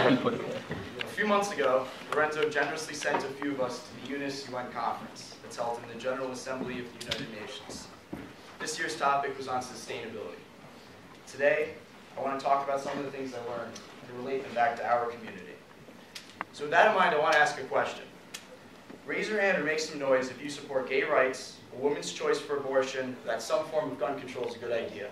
A few months ago, Lorenzo generously sent a few of us to the UNIS UN conference that's held in the General Assembly of the United Nations. This year's topic was on sustainability. Today, I want to talk about some of the things I learned and relate them back to our community. So with that in mind, I want to ask a question. Raise your hand or make some noise if you support gay rights, a woman's choice for abortion, that some form of gun control is a good idea.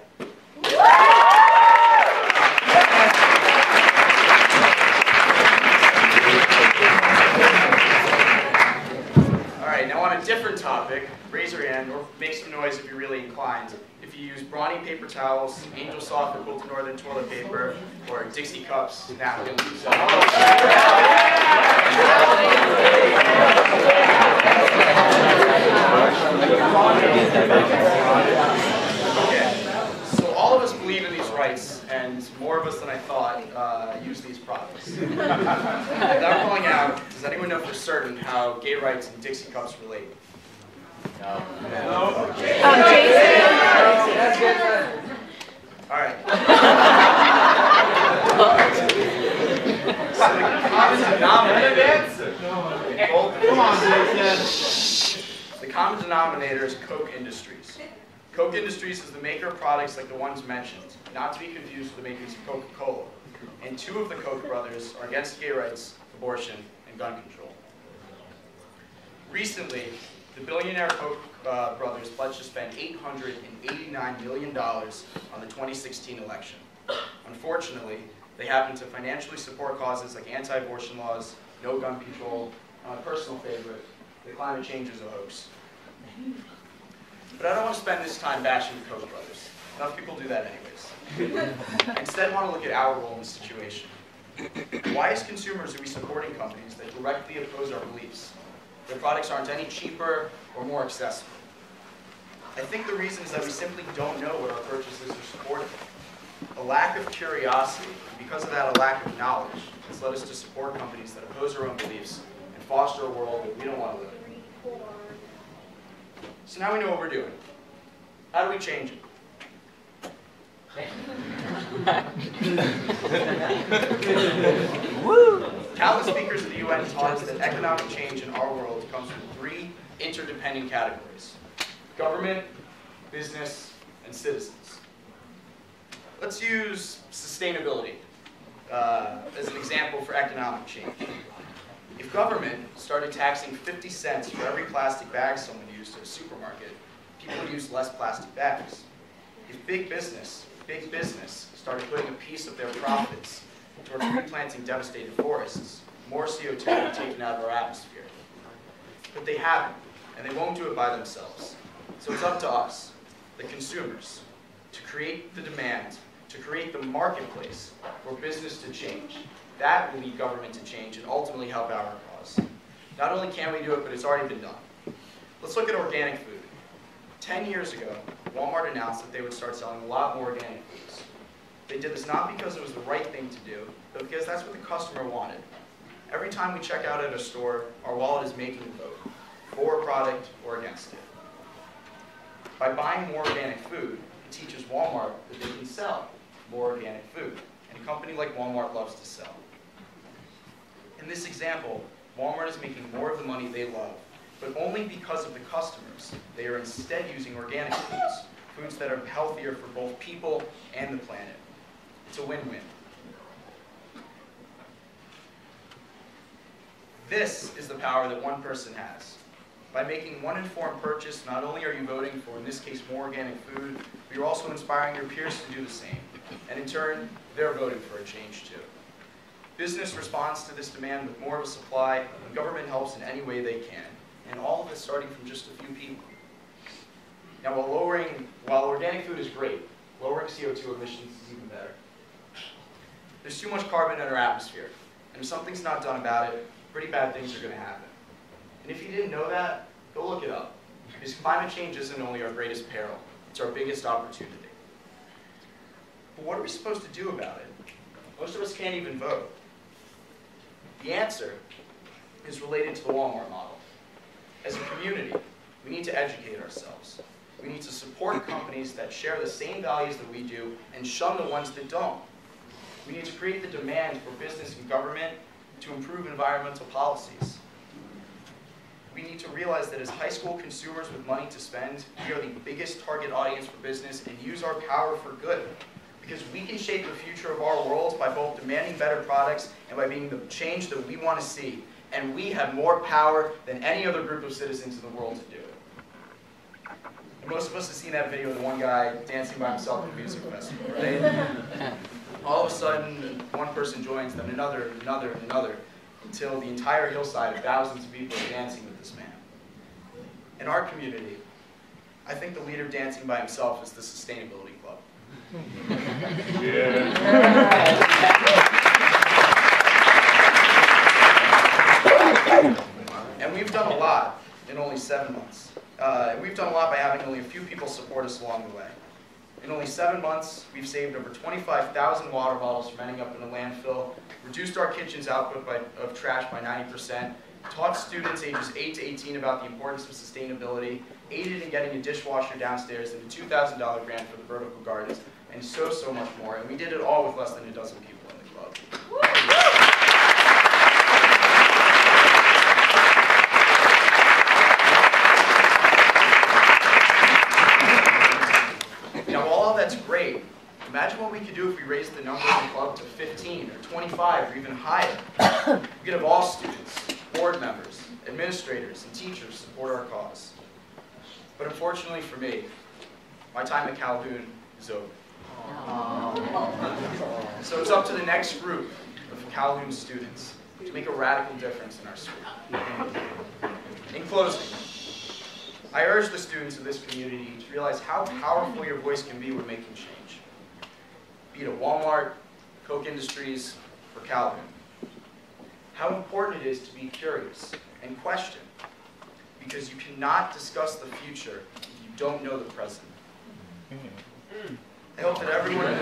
All right, now on a different topic, raise your hand or make some noise if you're really inclined. If you use brawny paper towels, Angel Soft or Quilted Northern toilet paper, or Dixie cups, napkins. So all of us believe in these rights, and more of us than I thought use these products. Without calling out, does anyone know for certain how gay rights and Dixie cups relate? No. All right. So the common denominator is Coke Industries. Coke Industries is the maker of products like the ones mentioned, not to be confused with the makers of Coca-Cola. And two of the Koch brothers are against gay rights, abortion, and gun control. Recently, the billionaire Koch brothers pledged to spend $889 million on the 2016 election. Unfortunately, they happen to financially support causes like anti-abortion laws, no gun control, and my personal favorite, the climate change is a hoax. But I don't want to spend this time bashing the Koch brothers. Enough people do that anyways. I instead want to look at our role in the situation. Why as consumers are we supporting companies that directly oppose our beliefs? Their products aren't any cheaper or more accessible. I think the reason is that we simply don't know what our purchases are supporting. A lack of curiosity, and because of that, a lack of knowledge, has led us to support companies that oppose our own beliefs and foster a world that we don't want to live in. So now we know what we're doing. How do we change it? Countless speakers at the UN taught us that economic change in our world comes from three interdependent categories: government, business, and citizens. Let's use sustainability as an example for economic change. If government started taxing 50 cents for every plastic bag someone used at a supermarket, people would use less plastic bags. If big business started putting a piece of their profits towards replanting devastated forests, more CO2 would be taken out of our atmosphere. But they haven't, and they won't do it by themselves. So it's up to us, the consumers, to create the demand, to create the marketplace for business to change. That will lead government to change and ultimately help our cause. Not only can we do it, but it's already been done. Let's look at organic food. 10 years ago, Walmart announced that they would start selling a lot more organic foods. They did this not because it was the right thing to do, but because that's what the customer wanted. Every time we check out at a store, our wallet is making a vote for a product or against it. By buying more organic food, it teaches Walmart that they can sell more organic food, and a company like Walmart loves to sell. In this example, Walmart is making more of the money they love, but only because of the customers. They are instead using organic foods, foods that are healthier for both people and the planet. It's a win-win. This is the power that one person has. By making one informed purchase, not only are you voting for, in this case, more organic food, but you're also inspiring your peers to do the same. And in turn, they're voting for a change too. Business responds to this demand with more of a supply, and government helps in any way they can. And all of this starting from just a few people. Now, while organic food is great, lowering CO2 emissions is even better. There's too much carbon in our atmosphere, and if something's not done about it, pretty bad things are going to happen. And if you didn't know that, go look it up. Because climate change isn't only our greatest peril, it's our biggest opportunity. But what are we supposed to do about it? Most of us can't even vote. The answer is related to the Walmart model. As a community, we need to educate ourselves. We need to support companies that share the same values that we do and shun the ones that don't. We need to create the demand for business and government to improve environmental policies. We need to realize that as high school consumers with money to spend, we are the biggest target audience for business and use our power for good. Because we can shape the future of our world by both demanding better products and by being the change that we want to see. And we have more power than any other group of citizens in the world to do it. And most of us have seen that video of the one guy dancing by himself at a music festival, right? All of a sudden, one person joins, then another, another, another, until the entire hillside of thousands of people are dancing with this man. In our community, I think the leader dancing by himself is the Sustainability Club. And we've done a lot in only 7 months. We've done a lot by having only a few people support us along the way. In only 7 months, we've saved over 25,000 water bottles from ending up in a landfill, reduced our kitchen's output of trash by 90%, taught students ages 8 to 18 about the importance of sustainability, aided in getting a dishwasher downstairs and a $2,000 grant for the vertical gardens, and so much more. And we did it all with less than a dozen people in the club. Now, all that's great. Imagine what we could do if we raised the number in the club to 15 or 25 or even higher. We could have all students, board members, administrators, and teachers support our cause. But unfortunately for me, my time at Calhoun is over. So it's up to the next group of Calhoun students to make a radical difference in our school. In closing, I urge the students of this community to realize how powerful your voice can be when making change. Be it at Walmart, Koch Industries, or Calhoun. How important it is to be curious and question, because you cannot discuss the future if you don't know the present. I hope that everyone in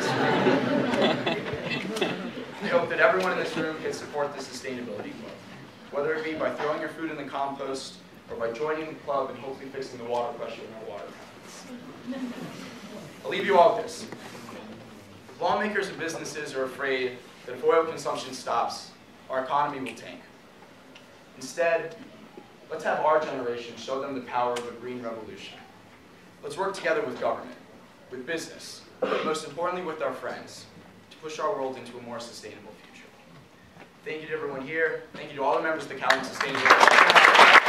this room can support the Sustainability Club, whether it be by throwing your food in the compost or by joining the club and hopefully fixing the water pressure in our water fountains. I'll leave you all with this. Lawmakers and businesses are afraid that if oil consumption stops, our economy will tank. Instead, let's have our generation show them the power of a green revolution. Let's work together with government, with business, but most importantly with our friends, to push our world into a more sustainable future. Thank you to everyone here. Thank you to all the members of the Calhoun Sustainability Club.